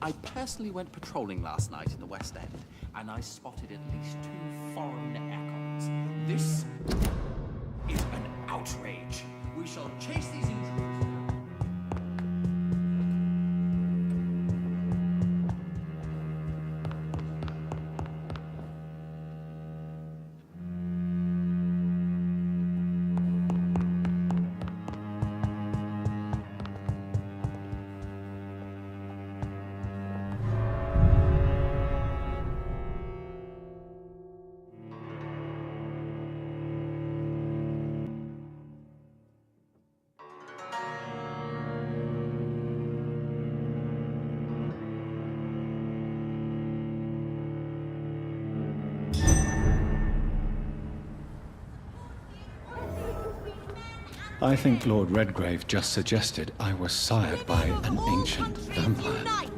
I personally went patrolling last night in the West End, and I spotted at least 2 foreign econs. This is an outrage. We shall chase these intruders. I think Lord Redgrave just suggested I was sired by an ancient vampire.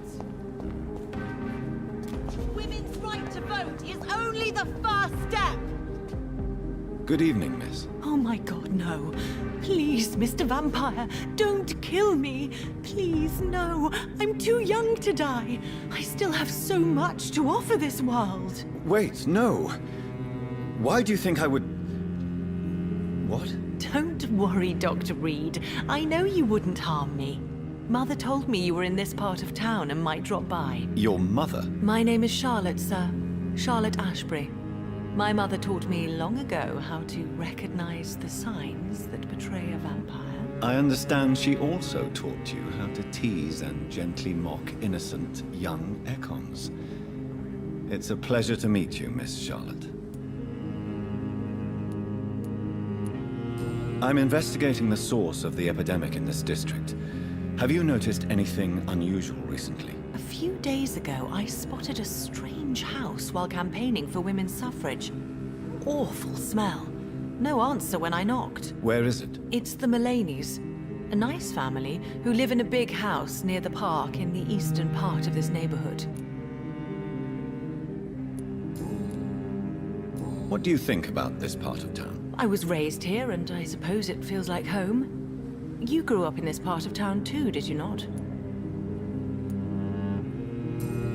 Women's right to vote is only the first step. Good evening, miss. Oh my God, no. Please, Mr. Vampire, don't kill me. Please, no. I'm too young to die. I still have so much to offer this world. Wait, no. Why do you think I would... What? Don't worry, Dr. Reed. I know you wouldn't harm me. Mother told me you were in this part of town and might drop by. Your mother? My name is Charlotte, sir. Charlotte Ashbury. My mother taught me long ago how to recognize the signs that betray a vampire. I understand she also taught you how to tease and gently mock innocent young econs. It's a pleasure to meet you, Miss Charlotte. I'm investigating the source of the epidemic in this district. Have you noticed anything unusual recently? A few days ago, I spotted a strange house while campaigning for women's suffrage. Awful smell. No answer when I knocked. Where is it? It's the Mullaneys, a nice family who live in a big house near the park in the eastern part of this neighborhood. What do you think about this part of town? I was raised here, and I suppose it feels like home. You grew up in this part of town too, did you not?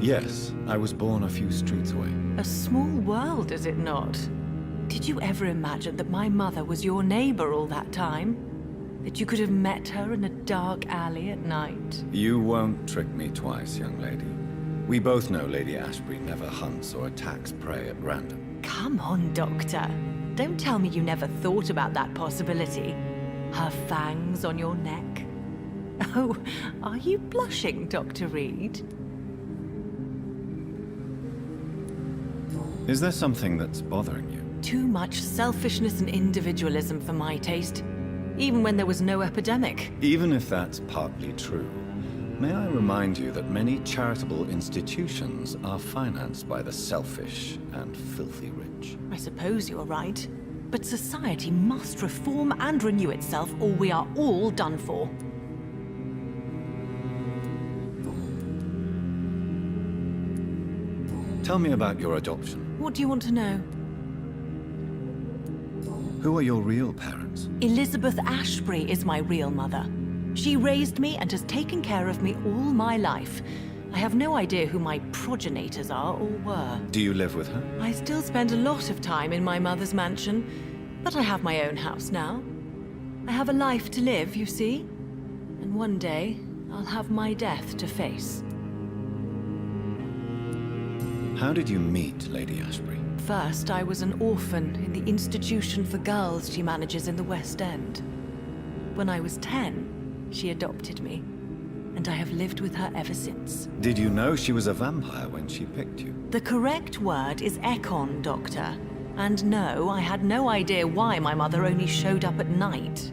Yes, I was born a few streets away. A small world, is it not? Did you ever imagine that my mother was your neighbor all that time? That you could have met her in a dark alley at night? You won't trick me twice, young lady. We both know Lady Ashbury never hunts or attacks prey at random. Come on, Doctor. Don't tell me you never thought about that possibility. Her fangs on your neck. Oh, are you blushing, Dr. Reed? Is there something that's bothering you? Too much selfishness and individualism for my taste. Even when there was no epidemic. Even if that's partly true, may I remind you that many charitable institutions are financed by the selfish and filthy rich. I suppose you're right. But society must reform and renew itself, or we are all done for. Tell me about your adoption. What do you want to know? Who are your real parents? Elizabeth Ashbury is my real mother. She raised me and has taken care of me all my life. I have no idea who my progenitors are or were. Do you live with her? I still spend a lot of time in my mother's mansion, but I have my own house now. I have a life to live, you see. And one day, I'll have my death to face. How did you meet Lady Ashbury? First, I was an orphan in the institution for girls she manages in the West End. When I was 10, she adopted me, and I have lived with her ever since. Did you know she was a vampire when she picked you? The correct word is econ, Doctor. And no, I had no idea why my mother only showed up at night.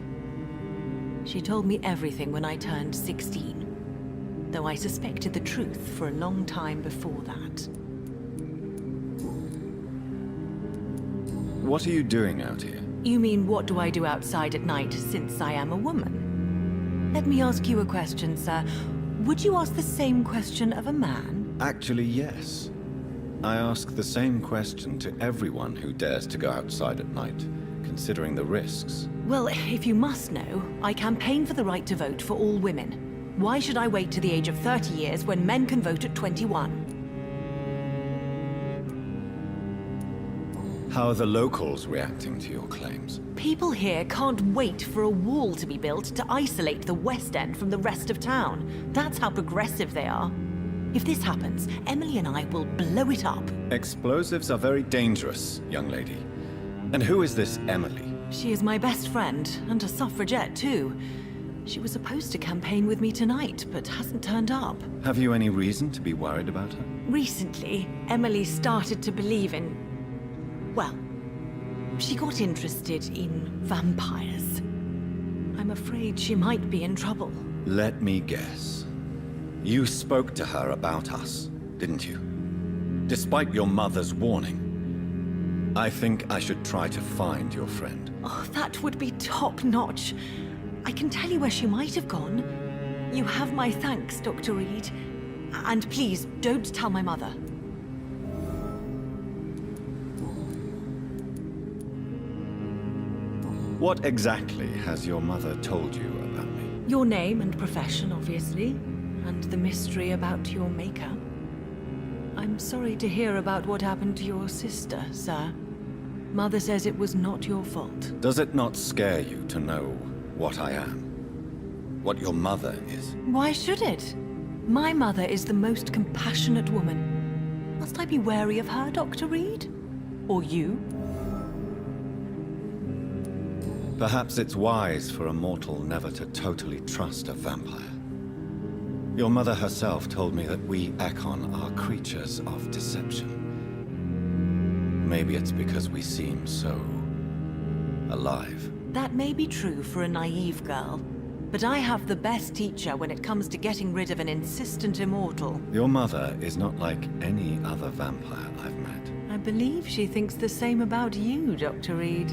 She told me everything when I turned 16, though I suspected the truth for a long time before that. What are you doing out here? You mean, what do I do outside at night since I am a woman? Let me ask you a question, sir. Would you ask the same question of a man? Actually, yes. I ask the same question to everyone who dares to go outside at night, considering the risks. Well, if you must know, I campaign for the right to vote for all women. Why should I wait to the age of 30 years when men can vote at 21? How are the locals reacting to your claims? People here can't wait for a wall to be built to isolate the West End from the rest of town. That's how progressive they are. If this happens, Emily and I will blow it up. Explosives are very dangerous, young lady. And who is this Emily? She is my best friend, and a suffragette too. She was supposed to campaign with me tonight, but hasn't turned up. Have you any reason to be worried about her? Recently, Emily started to believe in... well, she got interested in vampires. I'm afraid she might be in trouble. Let me guess. You spoke to her about us, didn't you? Despite your mother's warning. I think I should try to find your friend. Oh, that would be top-notch. I can tell you where she might have gone. You have my thanks, Dr. Reed. And please, don't tell my mother. What exactly has your mother told you about me? Your name and profession, obviously, and the mystery about your maker. I'm sorry to hear about what happened to your sister, sir. Mother says it was not your fault. Does it not scare you to know what I am? What your mother is? Why should it? My mother is the most compassionate woman. Must I be wary of her, Dr. Reed? Or you? Perhaps it's wise for a mortal never to totally trust a vampire. Your mother herself told me that we Ekon are creatures of deception. Maybe it's because we seem so... alive. That may be true for a naive girl, but I have the best teacher when it comes to getting rid of an insistent immortal. Your mother is not like any other vampire I've met. I believe she thinks the same about you, Dr. Reed.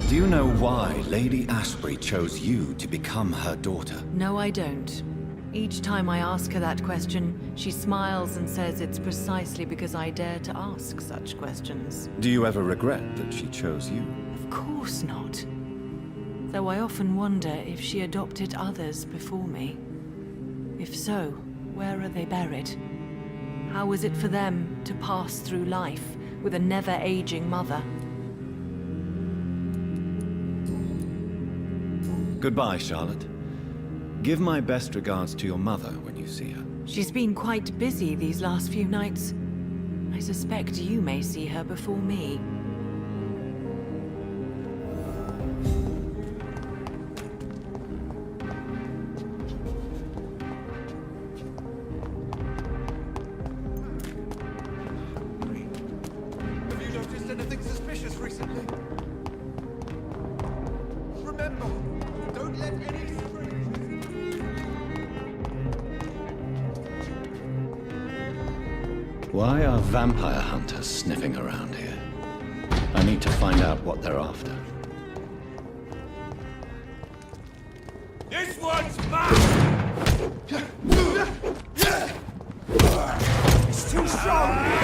Do you know why Lady Ashbury chose you to become her daughter? No, I don't. Each time I ask her that question, she smiles and says it's precisely because I dare to ask such questions. Do you ever regret that she chose you? Of course not. Though I often wonder if she adopted others before me. If so, where are they buried? How is it for them to pass through life with a never-aging mother? Goodbye, Charlotte. Give my best regards to your mother when you see her. She's been quite busy these last few nights. I suspect you may see her before me. Have you noticed anything suspicious recently? Remember, don't let any strangers... Why are vampire hunters sniffing around here? I need to find out what they're after. This one's mine! It's too strong!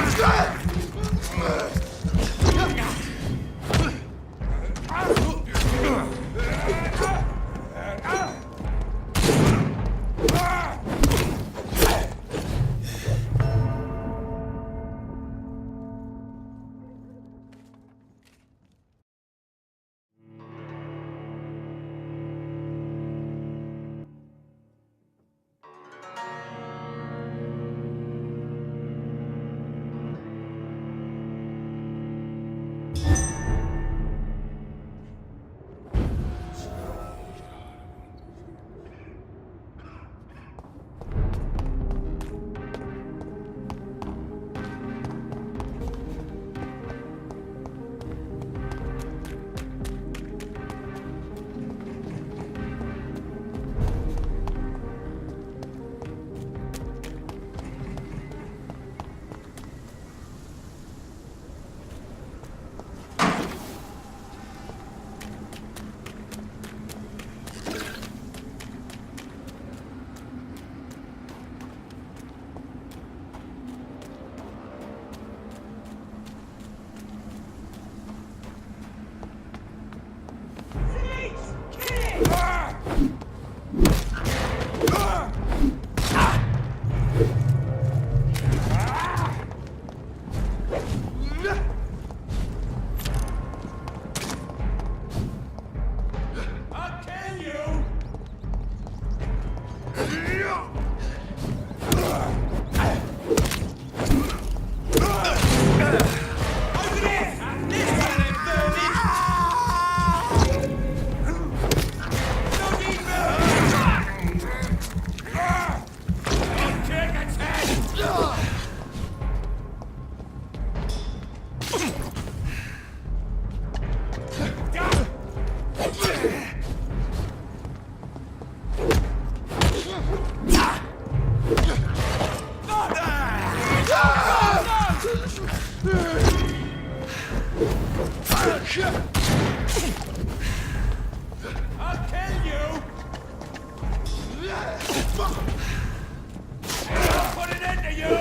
I'll kill you! I'll put an end to you!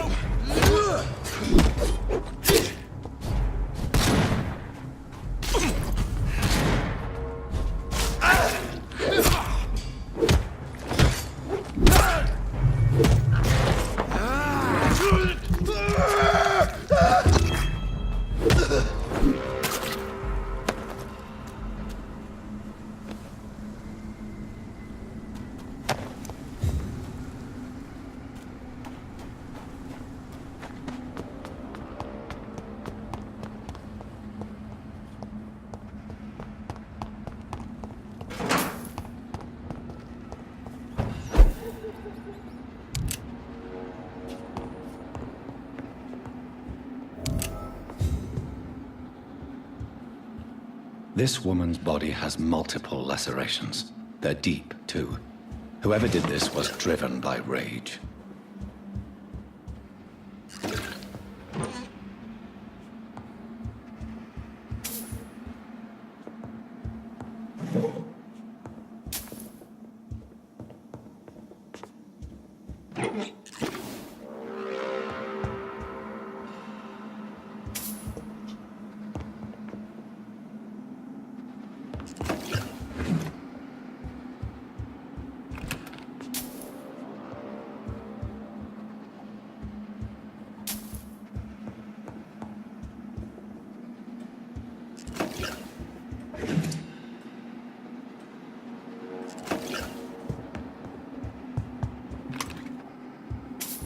This woman's body has multiple lacerations. They're deep, too. Whoever did this was driven by rage.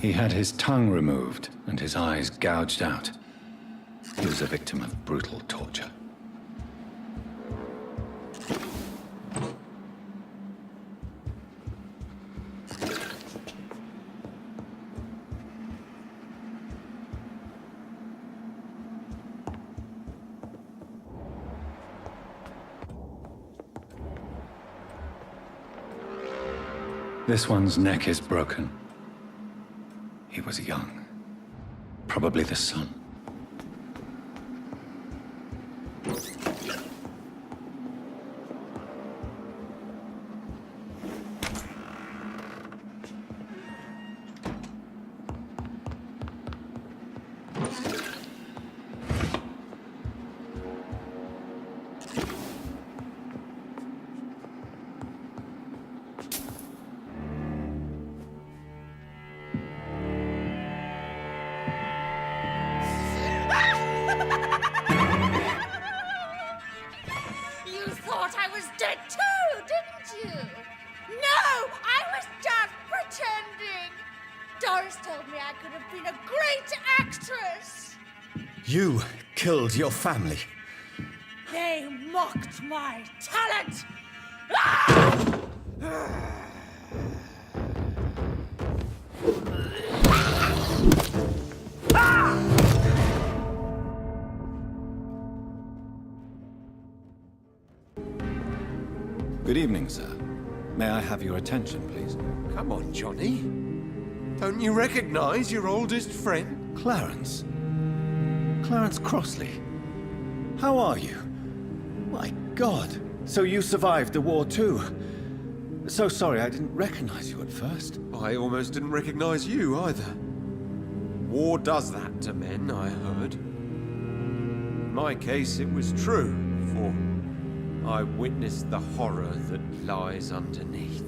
He had his tongue removed and his eyes gouged out. He was a victim of brutal torture. This one's neck is broken. He was young. Probably the son. You thought I was dead too, didn't you? No, I was just pretending. Doris told me I could have been a great actress. You killed your family. They mocked my talent. Good evening, sir. May I have your attention, please? Come on, Johnny. Don't you recognize your oldest friend? Clarence. Clarence Crossley. How are you? My God. So you survived the war too. So sorry I didn't recognize you at first. I almost didn't recognize you either. War does that to men, I heard. In my case, it was true, for I witnessed the horror that lies underneath.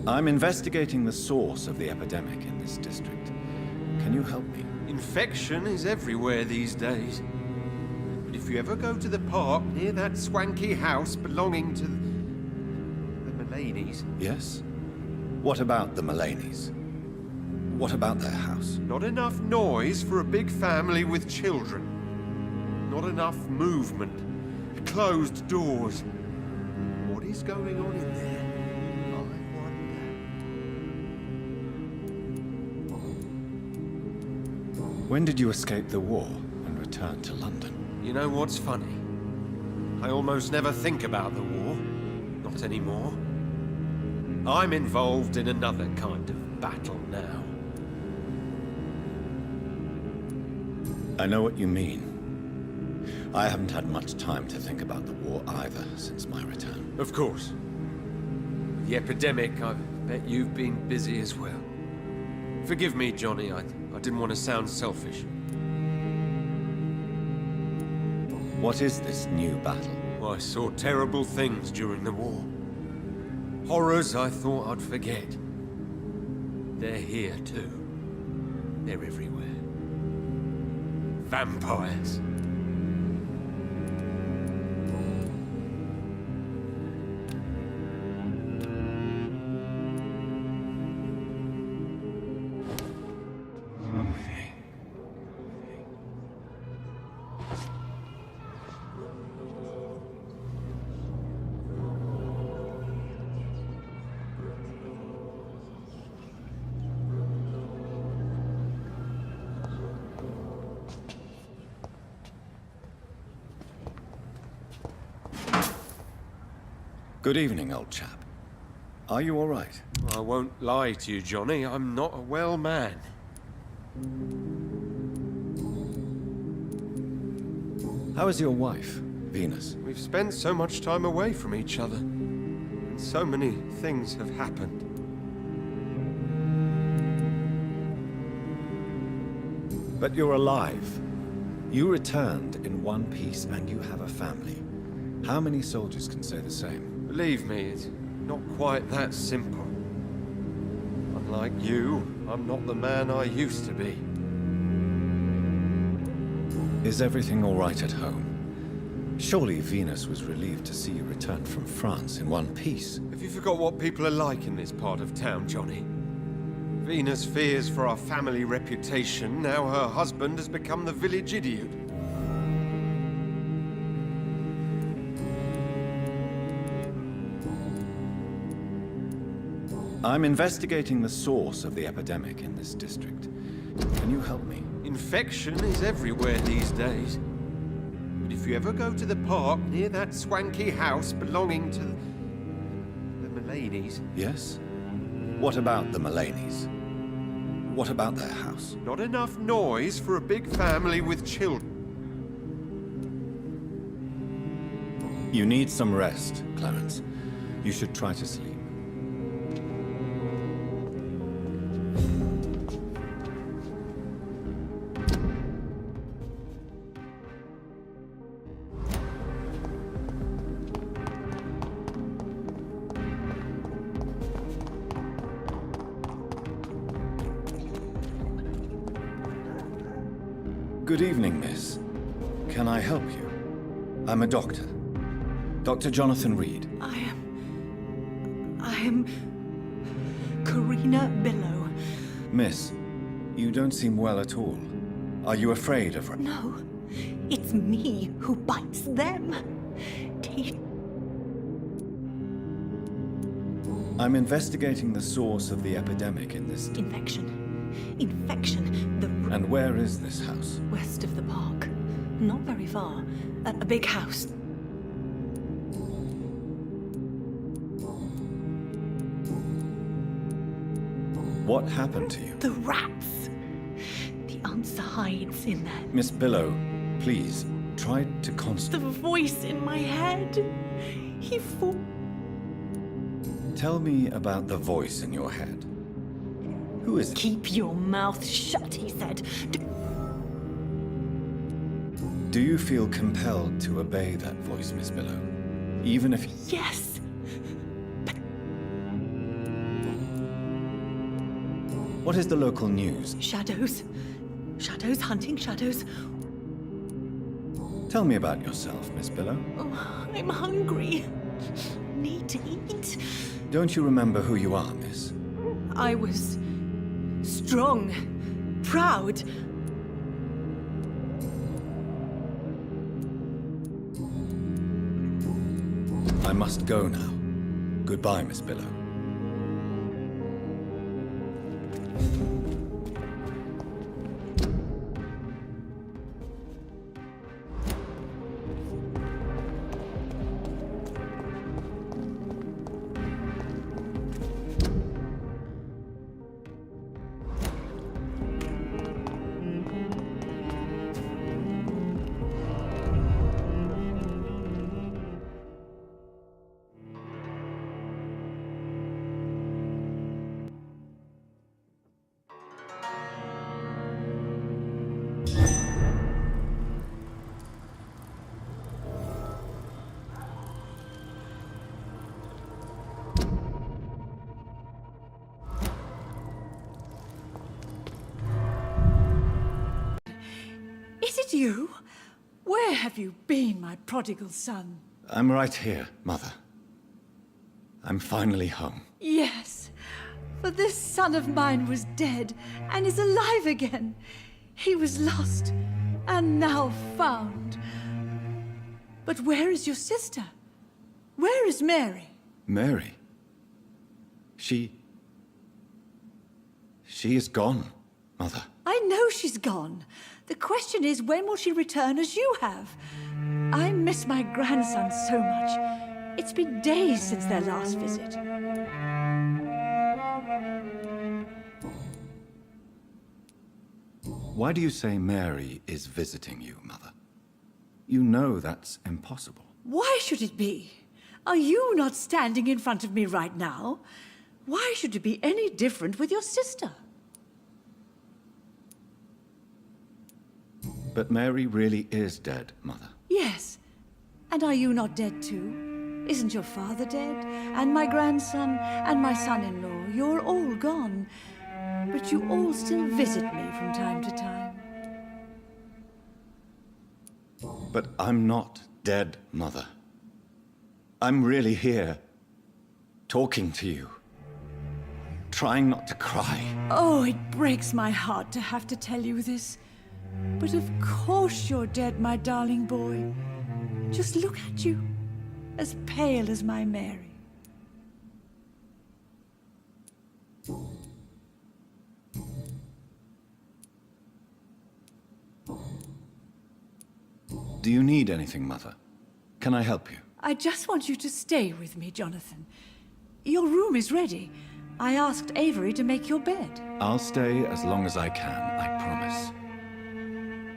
I'm investigating the source of the epidemic in this district. Can you help me? Infection is everywhere these days. But if you ever go to the park near that swanky house belonging to the ladies. Yes? What about the Mullaneys? What about their house? Not enough noise for a big family with children. Not enough movement. Closed doors. What is going on in there? I wonder. When did you escape the war and return to London? You know what's funny? I almost never think about the war. Not anymore. I'm involved in another kind of battle now. I know what you mean. I haven't had much time to think about the war either since my return. Of course. The epidemic, I bet you've been busy as well. Forgive me, Johnny, I didn't want to sound selfish. What is this new battle? I saw terrible things during the war. Horrors I thought I'd forget. They're here too. They're everywhere. Vampires. Good evening, old chap. Are you all right? I won't lie to you, Johnny. I'm not a well man. How is your wife, Venus? We've spent so much time away from each other. And so many things have happened. But you're alive. You returned in one piece and you have a family. How many soldiers can say the same? Believe me, it's not quite that simple. Unlike you, I'm not the man I used to be. Is everything all right at home? Surely Venus was relieved to see you return from France in one piece. Have you forgot what people are like in this part of town, Johnny? Venus fears for our family reputation. Now her husband has become the village idiot. I'm investigating the source of the epidemic in this district. Can you help me? Infection is everywhere these days. But if you ever go to the park near that swanky house belonging to the Mullaneys... Yes? What about the Mullaneys? What about their house? Not enough noise for a big family with children. You need some rest, Clarence. You should try to sleep. Good evening, miss. Can I help you? I'm a doctor. Dr. Jonathan Reed. I am Karina Billow. Miss, you don't seem well at all. Are you afraid of... No, it's me who bites them. Teeth. I'm investigating the source of the epidemic in this... Infection. And where is this house? West of the park. Not very far. A big house. What happened to you? The rats. The answer hides in there. Miss Billow, please, try to The concentrate. voice in my head. He fought. Tell me about the voice in your head. Who is it? Keep your mouth shut, he said. Do you feel compelled to obey that voice, Miss Billow? Even if... Yes. What is the local news? Shadows. Shadows hunting shadows. Tell me about yourself, Miss Billow. Oh, I'm hungry. Need to eat. Don't you remember who you are, miss? I was strong, proud. I must go now. Goodbye, Miss Billow. Is it you? Where have you been, my prodigal son? I'm right here, Mother. I'm finally home. Yes, for this son of mine was dead and is alive again. He was lost and now found. But where is your sister? Where is Mary? Mary? She is gone, Mother. I know she's gone. The question is, when will she return as you have? I miss my grandson so much. It's been days since their last visit. Why do you say Mary is visiting you, Mother? You know that's impossible. Why should it be? Are you not standing in front of me right now? Why should it be any different with your sister? But Mary really is dead, Mother. Yes. And are you not dead too? Isn't your father dead? And my grandson? And my son-in-law? You're all gone. But you all still visit me from time to time. But I'm not dead, Mother. I'm really here, talking to you, trying not to cry. Oh, it breaks my heart to have to tell you this. But of course you're dead, my darling boy. Just look at you, as pale as my Mary. Do you need anything, Mother? Can I help you? I just want you to stay with me, Jonathan. Your room is ready. I asked Avery to make your bed. I'll stay as long as I can, I promise.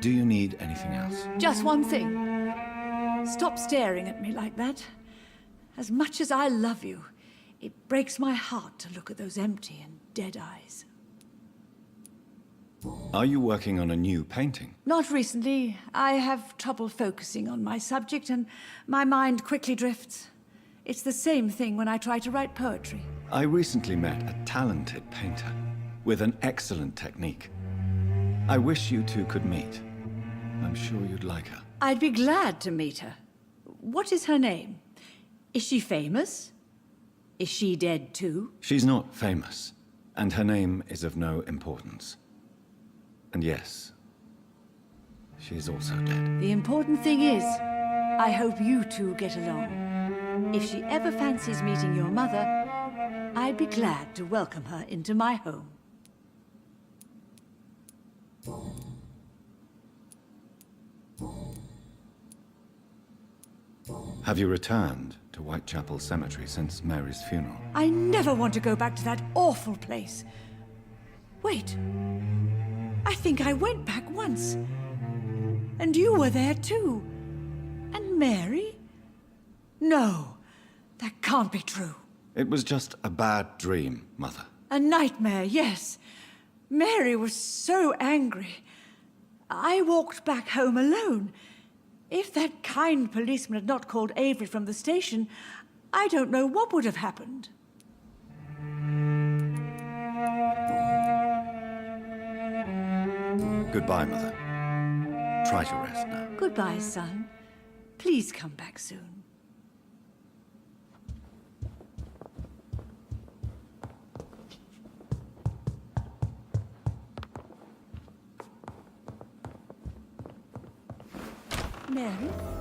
Do you need anything else? Just one thing. Stop staring at me like that. As much as I love you, it breaks my heart to look at those empty and dead eyes. Are you working on a new painting? Not recently. I have trouble focusing on my subject and my mind quickly drifts. It's the same thing when I try to write poetry. I recently met a talented painter with an excellent technique. I wish you two could meet. I'm sure you'd like her. I'd be glad to meet her. What is her name? Is she famous? Is she dead too? She's not famous, and her name is of no importance. And yes, she is also dead. The important thing is, I hope you two get along. If she ever fancies meeting your mother, I'd be glad to welcome her into my home. Have you returned to Whitechapel Cemetery since Mary's funeral? I never want to go back to that awful place. Wait. I think I went back once. And you were there too. And Mary? No, that can't be true. It was just a bad dream, Mother. A nightmare, yes. Mary was so angry. I walked back home alone. If that kind policeman had not called Avery from the station, I don't know what would have happened. Goodbye, Mother. Try to rest now. Goodbye, son. Please come back soon. Mary?